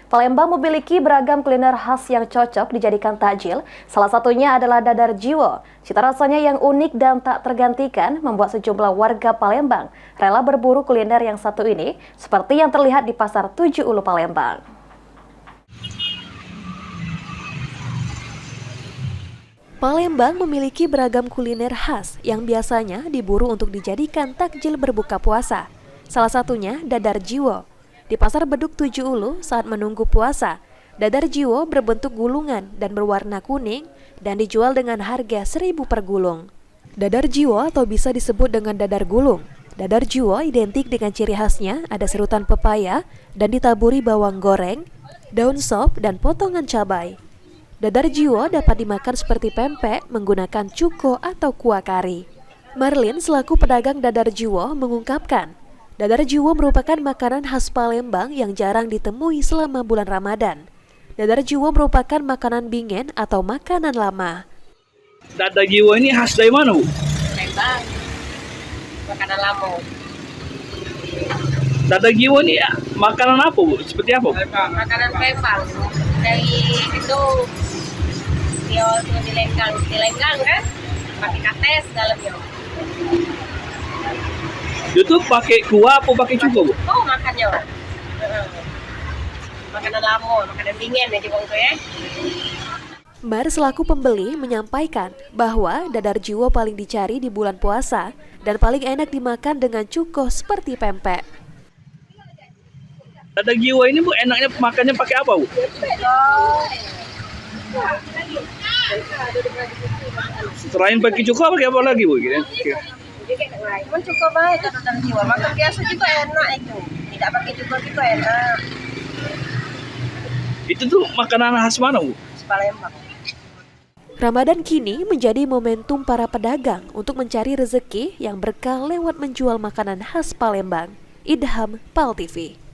Palembang memiliki beragam kuliner khas yang cocok dijadikan takjil. Salah satunya adalah dadar jiwo. Cita rasanya yang unik dan tak tergantikan membuat sejumlah warga Palembang rela berburu kuliner yang satu ini, seperti yang terlihat di Pasar Tujuh Ulu Palembang. Palembang memiliki beragam kuliner khas yang biasanya diburu untuk dijadikan takjil berbuka puasa. Salah satunya dadar jiwo. Di Pasar Beduk Tujuh Ulu saat menunggu puasa, dadar jiwo berbentuk gulungan dan berwarna kuning dan dijual dengan harga 1.000 per gulung. Dadar jiwo atau bisa disebut dengan dadar gulung. Dadar jiwo identik dengan ciri khasnya ada serutan pepaya dan ditaburi bawang goreng, daun sop, dan potongan cabai. Dadar jiwo dapat dimakan seperti pempek menggunakan cuko atau kuah kari. Marlin selaku pedagang dadar jiwo mengungkapkan, dadar jiwo merupakan makanan khas Palembang yang jarang ditemui selama bulan Ramadan. Dadar jiwo merupakan makanan bingen atau makanan lama. Dadar jiwo ini khas dari mana, Bu? Palembang, makanan lama. Dadar jiwo ini ya, makanan apa, Bu? Seperti apa, Bu? Makanan Palembang. Dari itu dia dilenggang kan, pakai kates dalamnya. Itu pakai kuah apa pakai cuko, Bu? Oh, makannya. Makanan lama, makanan dingin ya juga ya. Mar selaku pembeli menyampaikan bahwa dadar jiwo paling dicari di bulan puasa dan paling enak dimakan dengan cuko seperti pempek. Dadar jiwo ini, Bu, enaknya makannya pakai apa, Bu? Selain pakai cuko, pakai apa lagi, Bu? Cuman cukup baik dadar jiwa. Makan biasa juga enak itu. Tidak pakai cukup itu enak. Itu tuh makanan khas mana, Bu? Palembang. Ramadan kini menjadi momentum para pedagang untuk mencari rezeki yang berkah lewat menjual makanan khas Palembang. Idham, PAL TV.